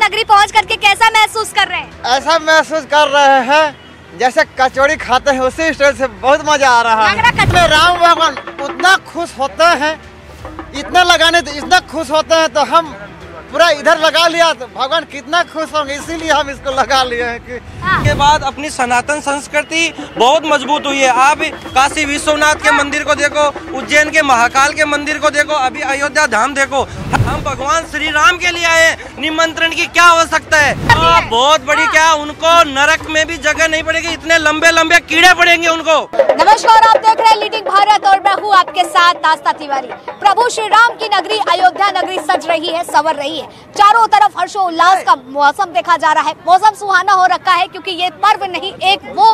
नगरी पहुंच करके कैसा महसूस कर रहे हैं? ऐसा महसूस कर रहे हैं जैसे कचौड़ी खाते हैं, उसी स्टाइल से बहुत मजा आ रहा है। राम भगवान उतना खुश होते हैं, इतना लगाने तो इतना खुश होते हैं, तो हम पूरा इधर लगा लिया तो भगवान कितना खुश होंगे, इसीलिए हम इसको लगा लिए हैं कि के बाद अपनी सनातन संस्कृति बहुत मजबूत हुई है। आप काशी विश्वनाथ के मंदिर को देखो, उज्जैन के महाकाल के मंदिर को देखो, अभी अयोध्या धाम देखो। हम भगवान श्री राम के लिए आए, निमंत्रण की क्या आवश्यकता है? बहुत बड़ी क्या, उनको नरक में भी जगह नहीं पड़ेगी, इतने लंबे लंबे कीड़े पड़ेंगे उनको। नमस्कार, आप देख रहे हैं लीडिंग भारत और मैं हूँ आपके साथ आस्था तिवारी। प्रभु श्री राम की नगरी अयोध्या नगरी सज रही है, संवर रही है। चारों तरफ हर्षोल्लास का मौसम देखा जा रहा है। मौसम सुहाना हो रखा है क्योंकि ये पर्व नहीं, एक वो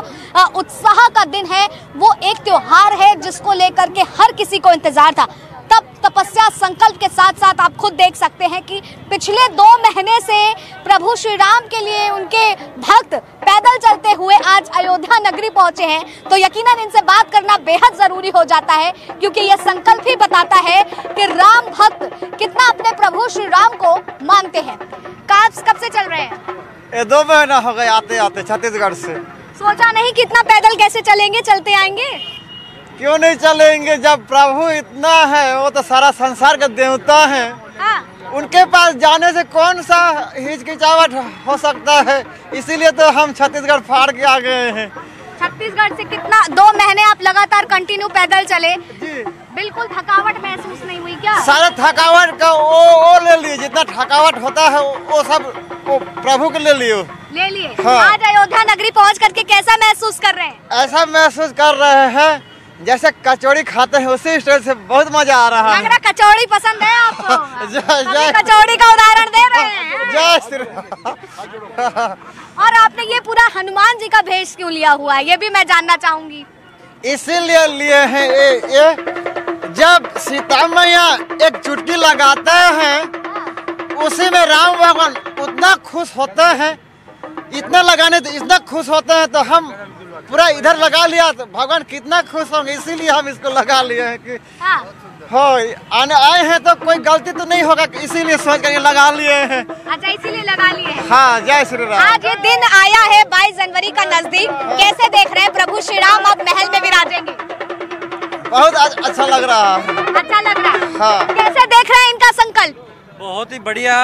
उत्साह का दिन है, वो एक त्योहार है जिसको लेकर के हर किसी को इंतजार था। तब तपस्या संकल्प के साथ साथ आप खुद देख सकते हैं कि पिछले 2 महीने से प्रभु श्री राम के लिए उनके भक्त पैदल चलते हुए आज अयोध्या नगरी पहुंचे हैं। तो यकीनन इनसे बात करना बेहद जरूरी हो जाता है क्योंकि यह संकल्प ही बताता है कि राम भक्त कितना अपने प्रभु श्री राम को मानते हैं। कब से चल रहे हैं? ये 2 महीना हो गए आते आते छत्तीसगढ़ से। सोचा नहीं कितना पैदल कैसे चलेंगे, चलते आएंगे? क्यों नहीं चलेंगे, जब प्रभु इतना है, वो तो सारा संसार का देवता है। उनके पास जाने से कौन सा हिचकिचाहट हो सकता है, इसीलिए तो हम छत्तीसगढ़ फाड़ के आ गए हैं। छत्तीसगढ़ से कितना 2 महीने आप लगातार कंटिन्यू पैदल चले जी। बिल्कुल थकावट महसूस नहीं हुई क्या? सारा थकावट का वो ले लिए, जितना थकावट होता है वो सब वो प्रभु के ले लिए। हाँ। आज अयोध्या नगरी पहुंच करके कैसा महसूस कर रहे हैं? ऐसा महसूस कर रहे हैं जैसे कचौड़ी खाते हैं, उसी स्टाइल से बहुत मजा आ रहा है। कचौड़ी पसंद है आपको? कचौड़ी का उदाहरण दे रहे हैं। जय श्री राम। और आपने ये पूरा हनुमान जी का भेष क्यों लिया हुआ है, ये भी मैं जानना चाहूंगी। इसीलिए लिए हैं ये जब सीता मैया एक चुटकी लगाते हैं, उसी में राम भगवान उतना खुश होते हैं, इतना लगाने तो इतना खुश होते हैं, तो हम पूरा इधर लगा लिया तो भगवान कितना खुश होंगे, इसीलिए हम इसको लगा लिए हैं कि आने आए हैं तो कोई गलती तो नहीं होगा, इसीलिए सोच कर लगा लिए हैं। अच्छा, इसीलिए लगा लिए हैं। हाँ, जय श्री राम। आज ये दिन आया है 22 जनवरी का नजदीक, कैसे देख रहे हैं प्रभु श्री राम अब महल में विराजेंगे? बहुत अच्छा लग रहा है। अच्छा लग रहा है। हाँ। कैसे देख रहे हैं इनका संकल्प? बहुत ही बढ़िया,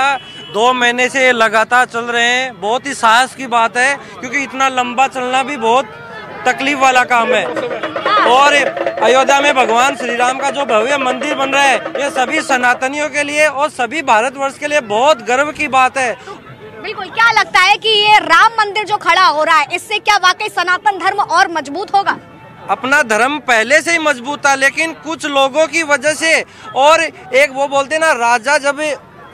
2 महीने से लगातार चल रहे हैं। बहुत ही साहस की बात है क्योंकि इतना लंबा चलना भी बहुत तकलीफ वाला काम है। और अयोध्या में भगवान श्री राम का जो भव्य मंदिर बन रहा है, ये सभी सनातनियों के लिए और सभी भारतवर्ष के लिए बहुत गर्व की बात है। बिल्कुल। क्या लगता है कि ये राम मंदिर जो खड़ा हो रहा है, इससे क्या वाकई सनातन धर्म और मजबूत होगा? अपना धर्म पहले से ही मजबूत था, लेकिन कुछ लोगों की वजह से, और एक वो बोलते ना, राजा जब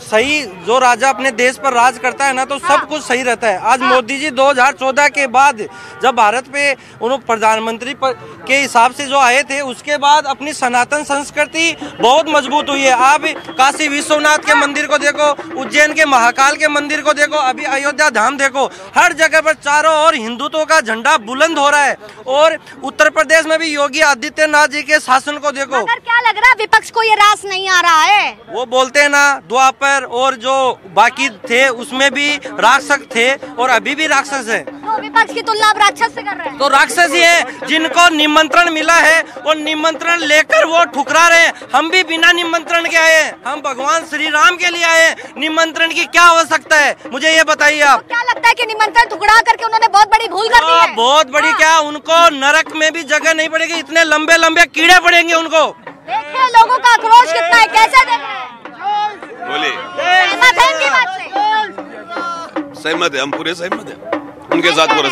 सही, जो राजा अपने देश पर राज करता है ना, तो सब कुछ सही रहता है। आज मोदी जी 2014 के बाद जब भारत पे उन्होंने प्रधानमंत्री के हिसाब से जो आए थे, उसके बाद अपनी सनातन संस्कृति बहुत मजबूत हुई है। आप काशी विश्वनाथ के मंदिर को देखो, उज्जैन के महाकाल के मंदिर को देखो, अभी अयोध्या धाम देखो, हर जगह पर चारों ओर हिंदुत्व का झंडा बुलंद हो रहा है। और उत्तर प्रदेश में भी योगी आदित्यनाथ जी के शासन को देखो। मगर क्या लग रहा है विपक्ष को ये रास नहीं आ रहा है? वो बोलते हैं ना, द्वापर और जो बाकी थे उसमें भी राक्षस थे और अभी भी राक्षस है। तो विपक्ष की तुलना आप राक्षस से कर रहे हैं? तो राक्षस ही है जिनको निमंत्रण मिला है और निमंत्रण लेकर वो ठुकरा रहे हैं। हम भी बिना निमंत्रण के आए, हम भगवान श्री राम के लिए आए। निमंत्रण की क्या आवश्यकता है, मुझे ये बताइए आप। तो क्या लगता है कि निमंत्रण ठुकरा करके उन्होंने बहुत बड़ी भूल कर दी है? बहुत बड़ी क्या, उनको नरक में भी जगह नहीं पड़ेगी, इतने लंबे लंबे कीड़े पड़ेंगे उनको। देखिए लोगों का आक्रोश कितना है, कैसे देख रहे हैं? बोले सहमत है इनकी बात से? सहमत है, हम पूरे सहमत है उनके साथ, पूरा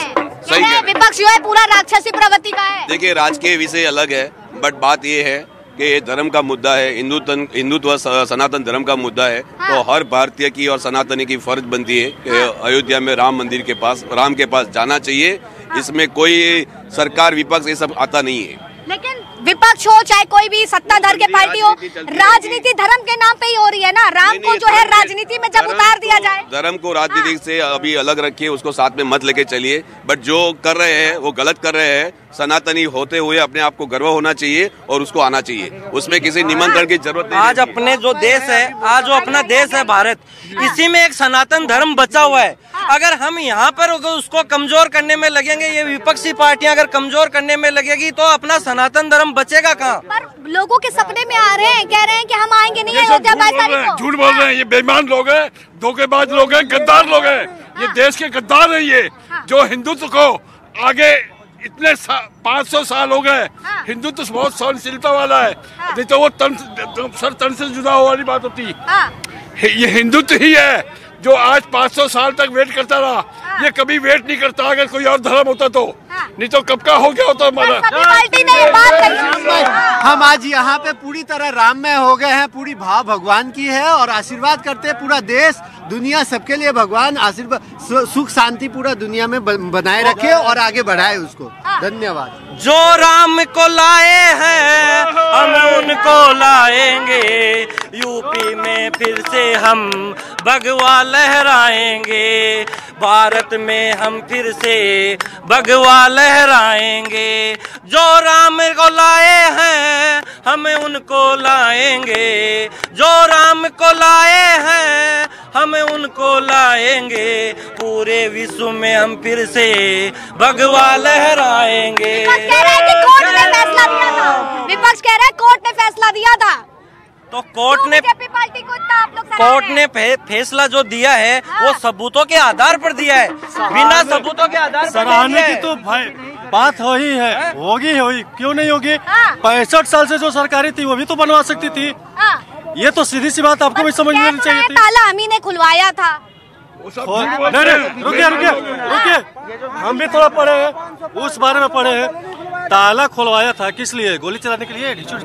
सही है। विपक्ष जो है पूरा राक्षसी प्रवृत्ति का है। देखिए, राजकीय विषय अलग है, बट बात ये है कि ये धर्म का मुद्दा है, हिंदुत्व सनातन धर्म का मुद्दा है। तो हर भारतीय की और सनातनी की फर्ज बनती है कि अयोध्या में राम मंदिर के पास, राम के पास जाना चाहिए। इसमें कोई सरकार विपक्ष ये सब आता नहीं है। लेकिन विपक्ष हो चाहे कोई भी सत्ताधार के पार्टी हो, राजनीति धर्म के नाम पे ही हो रही है ना। राम को जो है राजनीति में जब उतार दिया जाए, धर्म को राजनीति से अभी अलग रखिए, उसको साथ में मत लेके चलिए। बट जो कर रहे हैं वो गलत कर रहे हैं, सनातनी होते हुए अपने आप को गर्व होना चाहिए और उसको आना चाहिए, उसमें किसी निमंत्रण की जरूरत नहीं। आज अपने जो देश है, आज जो अपना देश है भारत, इसी में एक सनातन धर्म बचा हुआ है। अगर हम यहाँ पर उसको कमजोर करने में लगेंगे, ये विपक्षी पार्टियां अगर कमजोर करने में लगेगी तो अपना सनातन धर्म बचेगा कहाँ? पर लोगों के सपने में आ रहे हैं, कह रहे हैं कि हम आएंगे नहीं अयोध्या 22 तारीख को। झूठ बोल रहे हैं, ये बेईमान लोग हैं, धोखेबाज लोग हैं, गद्दार लोग हैं। ये देश के गद्दार हैं, ये जो हिंदुत्व को आगे इतने 500 साल हो गए। हिंदुत्व तो बहुत सहनशीलता वाला है, नहीं तो वो सर तन से जुदा हो वाली बात होती। ये हिंदुत्व ही है जो आज 500 साल तक वेट करता रहा। ये कभी वेट नहीं करता अगर कोई और धर्म होता तो, नहीं तो कब का हो गया होता हमारा। हम आज यहाँ पे पूरी तरह राममय हो गए हैं, पूरी भाव भगवान की है और आशीर्वाद करते हैं पूरा देश दुनिया सबके लिए भगवान आशीर्वाद सुख शांति पूरा दुनिया में बनाए रखे और आगे बढ़ाए उसको। धन्यवाद। जो राम को लाए हैं हम उनको लाएंगे, यूपी में फिर से हम भगवा लहराएंगे, भारत में हम फिर से भगवा लहराएंगे। जो राम को लाए हैं हम उनको लाएंगे, जो राम को लाए हैं हम उनको लाएंगे, पूरे विश्व में हम फिर से भगवा लहराएंगे। विपक्ष कह रहा है कोर्ट ने फैसला दिया था, तो कोर्ट ने फैसला जो दिया है वो सबूतों के आधार पर दिया है, बिना सबूतों के आधार पर सराहने की तो भाई बात हो ही है, होगी क्यों नहीं होगी। 65 साल से जो सरकारी थी वो भी तो बनवा सकती थी। ये तो सीधी सी बात आपको भी समझ में चाहिए थी। ताला हम ही ने खुलवाया था। नहीं रुकिए, हम भी थोड़ा पढ़े हैं, उस बारे में पढ़े हैं। ताला खुलवाया था किस लिए? गोली चलाने के लिए? ढिचू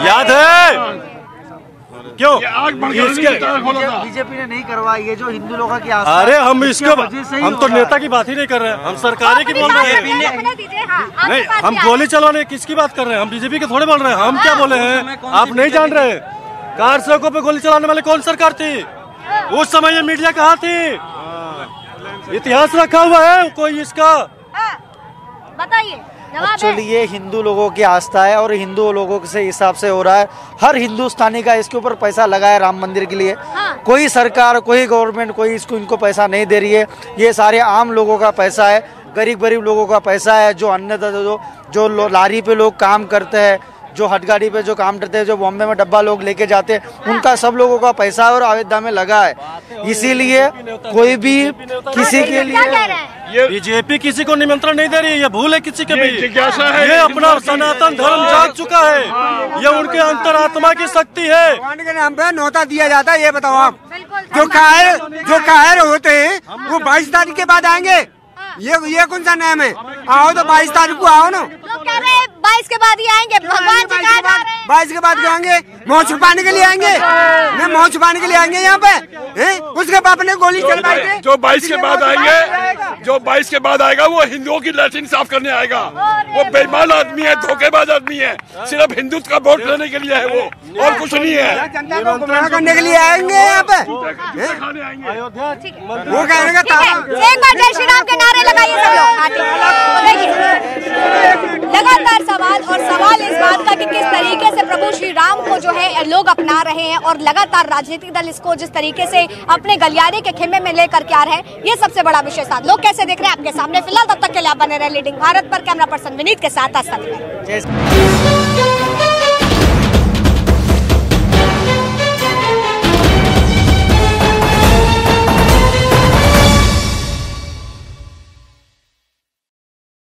याद है क्यों? बीजेपी ने नहीं करवाई, ये जो हिंदू लोगों की आस्था। अरे हम तो नेता की बात ही नहीं कर रहे हैं, हम सरकारी की बोल रहे हैं। नहीं, हम गोली चलवाने किसकी बात कर रहे हैं? हम बीजेपी के थोड़े बोल रहे हैं। हम क्या बोले हैं आप नहीं जान रहे? कार सड़कों पे गोली चलाने वाली कौन सरकार थी उस समय? ये मीडिया कहाँ थी? इतिहास रखा हुआ है कोई इसका? बताइए। एक्चुअली ये हिंदू लोगों की आस्था है और हिंदू लोगों से हिसाब से हो रहा है। हर हिंदुस्तानी का इसके ऊपर पैसा लगा है राम मंदिर के लिए। कोई सरकार, कोई गवर्नमेंट, कोई इनको पैसा नहीं दे रही है। ये सारे आम लोगों का पैसा है, गरीब लोगों का पैसा है, जो अन्नदाता जो लारी पे लोग काम करते हैं, जो हटगाड़ी पे जो काम करते हैं, जो बॉम्बे में डब्बा लोग लेके जाते हैं, उनका सब लोगों का पैसा और अयोध्या में लगा है। इसीलिए कोई भी किसी के लिए बीजेपी किसी को निमंत्रण नहीं दे रही है, ये भूल है किसी के भी। ये अपना सनातन धर्म जाग चुका है, ये उनके अंतरात्मा की शक्ति है। भगवान के नाम पे न्योता दिया जाता है। ये बताओ आप, जो कायर होते हैं वो 22 तारीख के बाद आएंगे। ये कौन सा नाम है? आओ तो 22 तारीख को आओ ना। लोग कह रहे हैं 22 के बाद ही आएंगे, भगवान जी कहाँ जा रहे हैं? 22 के बाद आएंगे, मोह छुपाने के लिए आएंगे। नहीं, मोह छुपाने के लिए आएंगे यहाँ पे। उसके बाप ने गोली चलवाई थी। जो 22 के बाद आएंगे, जो 22 के बाद आएगा वो हिंदुओं की लैट्रिन साफ करने आएगा। वो बेईमान आदमी है, धोखेबाज आदमी है, सिर्फ हिंदुत्व का वोट लेने के लिए है वो, और कुछ नहीं है। जनता को गुमराह करने के लिए आएंगे यहाँ पे। वो कहने का एक बार जय श्री राम के नारे लगाइए सब लोग। लगातार सवाल इस बात का कि किस तरीके से प्रभु श्री राम को जो है लोग अपना रहे हैं और लगातार राजनीतिक दल इसको जिस तरीके से अपने गलियारे के खेमे में लेकर के आ रहे हैं, ये सबसे बड़ा विषय था। लोग कैसे देख रहे हैं आपके सामने। फिलहाल तब तक के लिए आप बने रहे लीडिंग भारत पर। कैमरा पर्सन विनीत के साथ आस्था तिवारी।